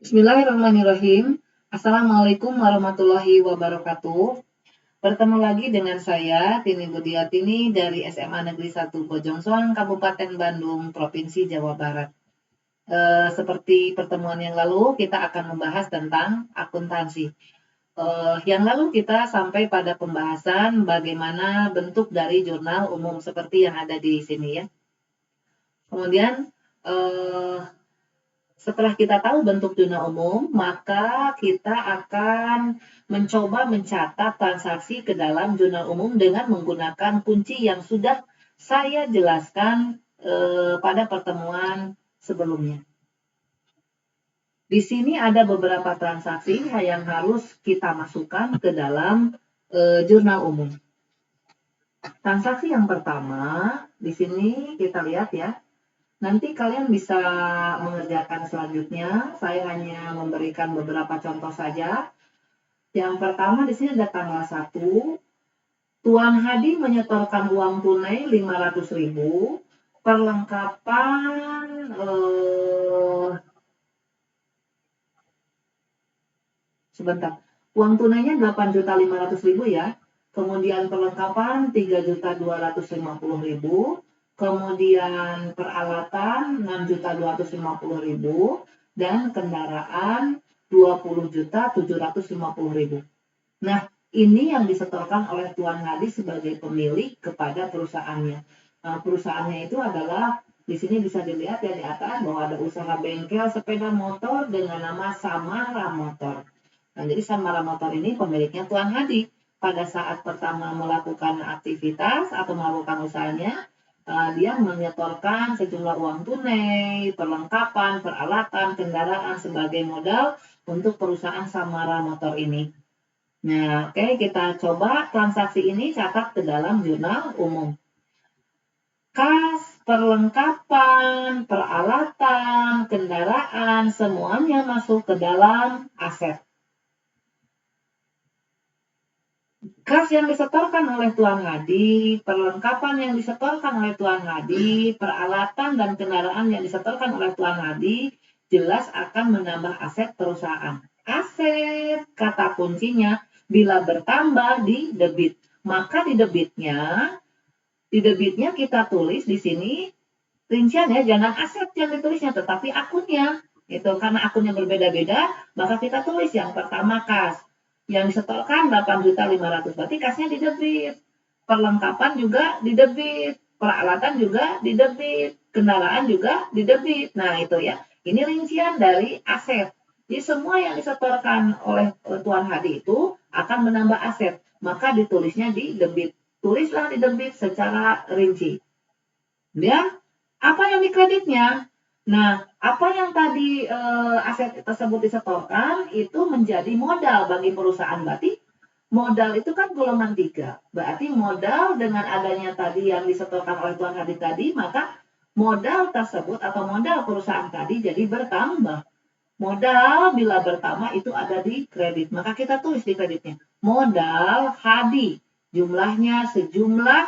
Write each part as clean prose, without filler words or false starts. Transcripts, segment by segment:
Bismillahirrahmanirrahim. Assalamualaikum warahmatullahi wabarakatuh. Bertemu lagi dengan saya, Tini Budiatini dari SMA Negeri 1 Bojongsoang, Kabupaten Bandung, Provinsi Jawa Barat. Seperti pertemuan yang lalu, kita akan membahas tentang akuntansi. Yang lalu kita sampai pada pembahasan bagaimana bentuk dari jurnal umum seperti yang ada di sini ya. Kemudian setelah kita tahu bentuk jurnal umum, maka kita akan mencoba mencatat transaksi ke dalam jurnal umum dengan menggunakan kunci yang sudah saya jelaskan pada pertemuan sebelumnya. Di sini ada beberapa transaksi yang harus kita masukkan ke dalam jurnal umum. Transaksi yang pertama, di sini kita lihat ya. Nanti kalian bisa mengerjakan selanjutnya. Saya hanya memberikan beberapa contoh saja. Yang pertama di sini ada tanggal 1. Tuan Hadi menyetorkan uang tunai 500.000. Perlengkapan sebentar. Uang tunainya 8.500.000 ya. Kemudian perlengkapan 3.250.000. Kemudian peralatan 6.250.000 dan kendaraan 20.750.000. Nah, ini yang disetorkan oleh Tuan Hadi sebagai pemilik kepada perusahaannya. Nah, perusahaannya itu adalah di sini bisa dilihat ya di atas bahwa ada usaha bengkel sepeda motor dengan nama Samara Motor. Nah, jadi Samara Motor ini pemiliknya Tuan Hadi. Pada saat pertama melakukan aktivitas atau melakukan usahanya, dia menyetorkan sejumlah uang tunai, perlengkapan, peralatan, kendaraan sebagai modal untuk perusahaan Samara Motor ini. Nah, oke, kita coba transaksi ini catat ke dalam jurnal umum. Kas, perlengkapan, peralatan, kendaraan, semuanya masuk ke dalam aset. Kas yang disetorkan oleh Tuan Hadi, perlengkapan yang disetorkan oleh Tuan Hadi, peralatan dan kendaraan yang disetorkan oleh Tuan Hadi, jelas akan menambah aset perusahaan. Aset, kata kuncinya, bila bertambah di debit. Maka di debitnya kita tulis di sini rincian ya, jangan aset yang ditulisnya, tetapi akunnya. Itu karena akunnya berbeda-beda, maka kita tulis yang pertama kas. Yang disetorkan 8.500.000, berarti kasnya di debit. Perlengkapan juga di debit, peralatan juga di debit, kendaraan juga di debit. Nah, itu ya. Ini rincian dari aset. Jadi semua yang disetorkan oleh Tuan Hadi itu akan menambah aset, maka ditulisnya di debit. Tulislah di debit secara rinci. Kemudian apa yang di kreditnya? Nah, apa yang tadi aset tersebut disetorkan itu menjadi modal bagi perusahaan. Berarti modal itu kan golongan 3. Berarti modal dengan adanya tadi yang disetorkan oleh Tuan Hadi tadi, maka modal tersebut atau modal perusahaan tadi jadi bertambah. Modal bila bertambah itu ada di kredit. Maka kita tulis di kreditnya. Modal Hadi. Jumlahnya sejumlah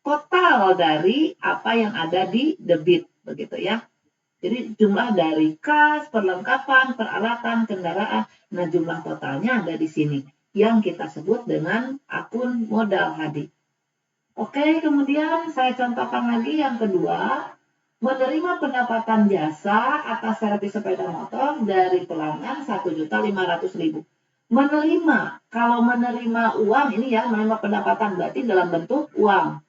total dari apa yang ada di debit. Begitu ya. Jadi jumlah dari kas, perlengkapan, peralatan, kendaraan. Nah, jumlah totalnya ada di sini. Yang kita sebut dengan akun modal Hadi. Oke, kemudian saya contohkan lagi yang kedua. Menerima pendapatan jasa atas servis sepeda motor dari pelanggan 1.500.000. Menerima, kalau menerima uang ini ya, menerima pendapatan berarti dalam bentuk uang.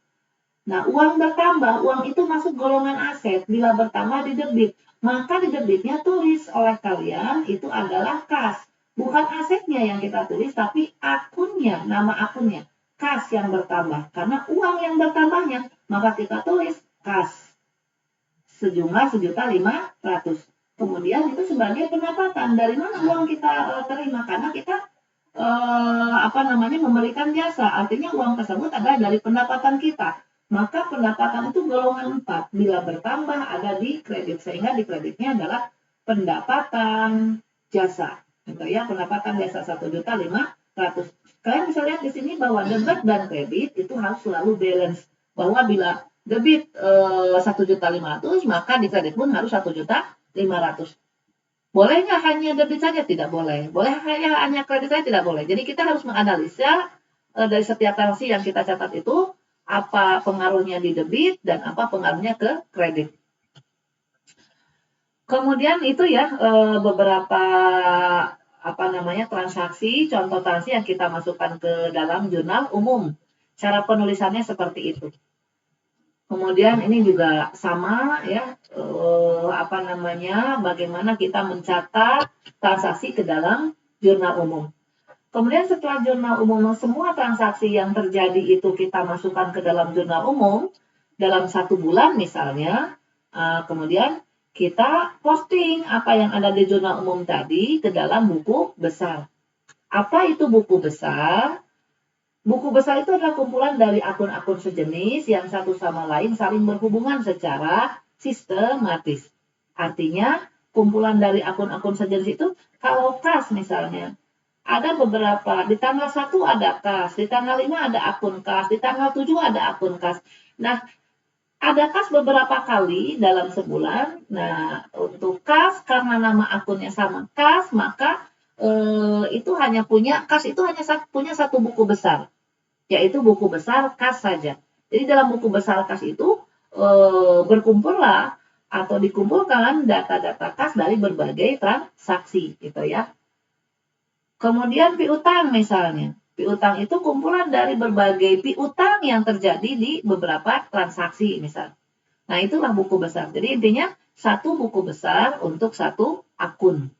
Nah, uang bertambah, uang itu masuk golongan aset. Bila bertambah di debit, maka di debitnya tulis oleh kalian itu adalah kas. Bukan asetnya yang kita tulis, tapi akunnya, nama akunnya. Kas yang bertambah. Karena uang yang bertambahnya, maka kita tulis kas. Sejumlah 1.500.000. Kemudian itu sebagai pendapatan. Dari mana uang kita terima? Karena kita memberikan jasa. Artinya uang tersebut adalah dari pendapatan kita. Maka pendapatan itu golongan 4. Bila bertambah ada di kredit. Sehingga di kreditnya adalah pendapatan jasa. Gitu ya, pendapatan jasa 1.500.000. Kalian bisa lihat di sini bahwa debit dan kredit itu harus selalu balance. Bahwa bila debit 1.500.000, maka di kredit pun harus 1.500.000. Boleh nggak hanya debit saja? Tidak boleh. Boleh hanya kredit saja? Tidak boleh. Jadi kita harus menganalisa dari setiap transaksi yang kita catat itu, apa pengaruhnya di debit dan apa pengaruhnya ke kredit. Kemudian itu ya beberapa transaksi, contoh transaksi yang kita masukkan ke dalam jurnal umum. Cara penulisannya seperti itu. Kemudian ini juga sama ya, bagaimana kita mencatat transaksi ke dalam jurnal umum. Kemudian setelah jurnal umum, semua transaksi yang terjadi itu kita masukkan ke dalam jurnal umum dalam 1 bulan misalnya, kemudian kita posting apa yang ada di jurnal umum tadi ke dalam buku besar. Apa itu buku besar? Buku besar itu adalah kumpulan dari akun-akun sejenis yang satu sama lain saling berhubungan secara sistematis. Artinya, kumpulan dari akun-akun sejenis itu, kalau kas misalnya, ada beberapa, di tanggal 1 ada kas, di tanggal 5 ada akun kas, di tanggal 7 ada akun kas. Nah, ada kas beberapa kali dalam sebulan. Nah, untuk kas, karena nama akunnya sama kas, maka kas itu hanya punya satu buku besar, yaitu buku besar kas saja. Jadi dalam buku besar kas itu berkumpullah atau dikumpulkan data-data kas dari berbagai transaksi gitu ya. Kemudian piutang misalnya. Piutang itu kumpulan dari berbagai piutang yang terjadi di beberapa transaksi misalnya. Nah, itulah buku besar. Jadi intinya satu buku besar untuk satu akun.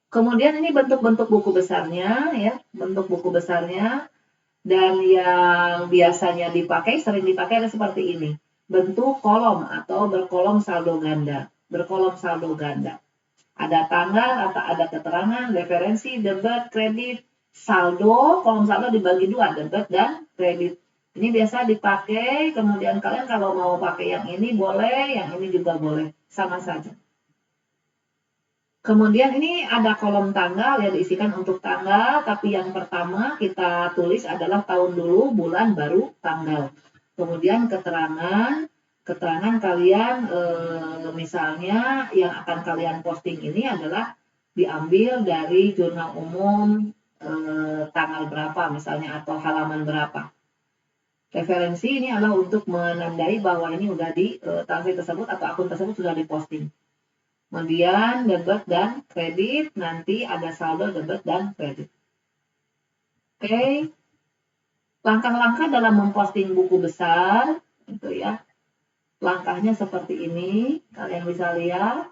Kemudian ini bentuk-bentuk buku besarnya ya, bentuk buku besarnya. Dan yang biasanya sering dipakai ada seperti ini. Bentuk kolom atau berkolom saldo ganda. Berkolom saldo ganda. Ada tanggal atau ada keterangan, referensi, debit, kredit, saldo. Kolom saldo dibagi dua, debit dan kredit. Ini biasa dipakai, kemudian kalian kalau mau pakai yang ini boleh, yang ini juga boleh. Sama saja. Kemudian ini ada kolom tanggal ya, diisikan untuk tanggal, tapi yang pertama kita tulis adalah tahun dulu, bulan, baru, tanggal. Kemudian keterangan kalian misalnya yang akan kalian posting ini adalah diambil dari jurnal umum tanggal berapa misalnya atau halaman berapa. Referensi ini adalah untuk menandai bahwa ini udah di transaksi tersebut atau akun tersebut sudah diposting. Kemudian debit dan kredit, nanti ada saldo debit dan kredit. Oke. Langkah-langkah dalam memposting buku besar, gitu ya. Langkahnya seperti ini, kalian bisa lihat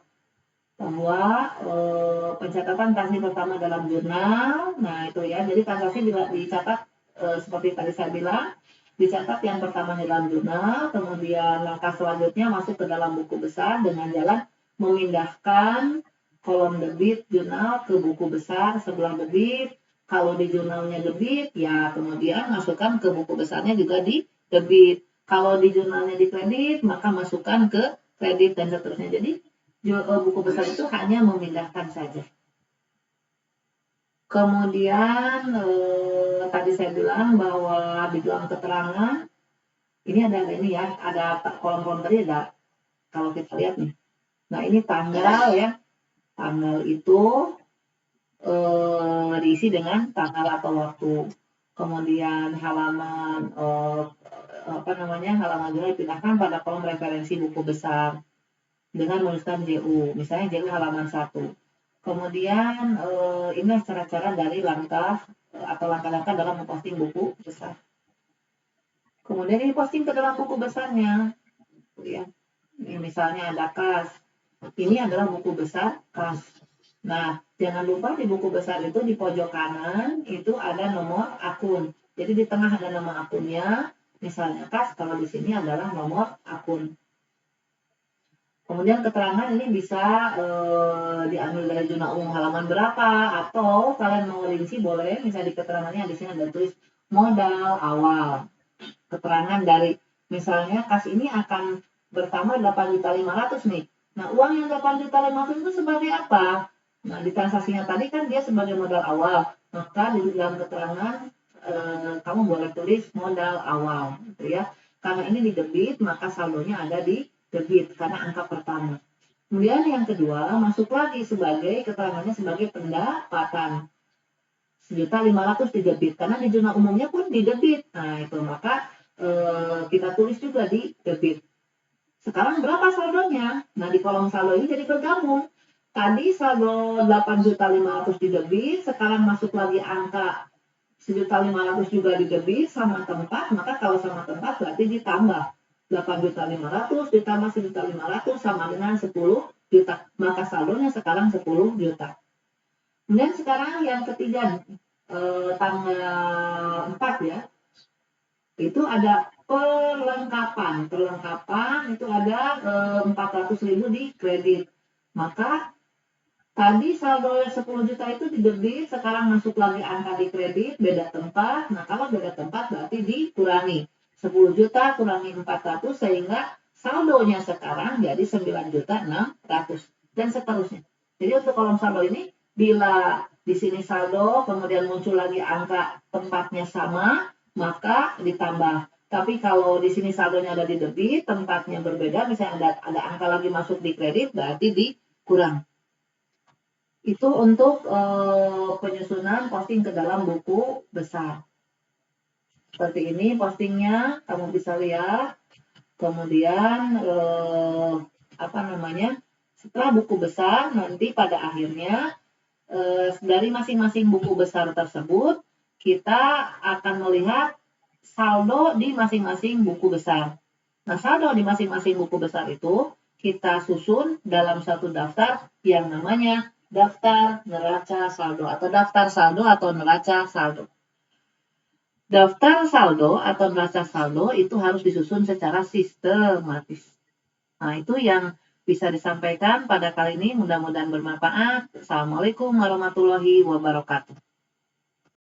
bahwa pencatatan transaksi pertama dalam jurnal. Nah, itu ya. Jadi transaksi dicatat seperti tadi saya bilang, dicatat yang pertama dalam jurnal, kemudian langkah selanjutnya masuk ke dalam buku besar dengan jalan memindahkan kolom debit jurnal ke buku besar sebelah debit. Kalau di jurnalnya debit, ya kemudian masukkan ke buku besarnya juga di debit. Kalau di jurnalnya di kredit, maka masukkan ke kredit dan seterusnya. Jadi buku besar itu hanya memindahkan saja. Kemudian tadi saya bilang bahwa di dalam keterangan ini ada kolom-kolom tadi ada, kalau kita lihat nih. Nah, ini tanggal ya. Tanggal itu diisi dengan tanggal atau waktu. Kemudian halaman halaman jurnal dipindahkan pada kolom referensi buku besar dengan menuliskan JU. Misalnya JU halaman 1. Kemudian inilah cara-cara dari langkah atau langkah-langkah dalam memposting buku besar. Kemudian ini posting ke dalam buku besarnya. Ya. Ini misalnya ada kas. Ini adalah buku besar kas. Nah, jangan lupa di buku besar itu di pojok kanan itu ada nomor akun. Jadi di tengah ada nama akunnya. Misalnya kas, kalau di sini adalah nomor akun. Kemudian keterangan ini bisa diambil dari jurnal umum halaman berapa, atau kalian mau rinci boleh, misalnya di keterangannya di sini ada tulis modal awal. Keterangan dari misalnya kas ini akan bertambah 8.500.000 nih. Nah, uang yang 8.500.000 itu sebagai apa? Nah, di transaksinya tadi kan dia sebagai modal awal. Maka di dalam keterangan kamu boleh tulis modal awal, gitu ya. Karena ini di debit, maka saldonya ada di debit karena angka pertama. Kemudian yang kedua, masuk lagi sebagai keterangannya sebagai pendapatan. 1.500.000 di debit, karena di zona umumnya pun di debit. Nah, itu maka kita tulis juga di debit. Sekarang berapa saldonya? Nah, di kolom saldo ini jadi bergabung. Tadi saldo 8.500.000 di debit, sekarang masuk lagi angka 1.500.000 juga di debit sama tempat, maka kalau sama tempat berarti ditambah 8.500.000 ditambah 1.500.000 sama dengan 10 juta. Maka saldonya sekarang 10 juta. Kemudian sekarang yang ketiga, tanggal 4 ya, itu ada perlengkapan. Perlengkapan itu ada 400.000 di kredit. Maka tadi saldo 10 juta itu di debit, sekarang masuk lagi angka di kredit, beda tempat. Nah, kalau beda tempat berarti dikurangi. 10 juta kurangi 400 sehingga saldonya sekarang jadi 9.600.000 dan seterusnya. Jadi untuk kolom saldo ini, bila di sini saldo, kemudian muncul lagi angka tempatnya sama, maka ditambah. Tapi kalau di sini saldonya ada di debit, tempatnya berbeda, misalnya ada angka lagi masuk di kredit, berarti dikurang. Itu untuk penyusunan posting ke dalam buku besar. Seperti ini postingnya, kamu bisa lihat. Kemudian setelah buku besar, nanti pada akhirnya dari masing-masing buku besar tersebut, kita akan melihat saldo di masing-masing buku besar. Nah, saldo di masing-masing buku besar itu kita susun dalam satu daftar yang namanya daftar neraca saldo atau daftar saldo atau neraca saldo. Daftar saldo atau neraca saldo itu harus disusun secara sistematis. Nah, itu yang bisa disampaikan pada kali ini. Mudah-mudahan bermanfaat. Assalamualaikum warahmatullahi wabarakatuh.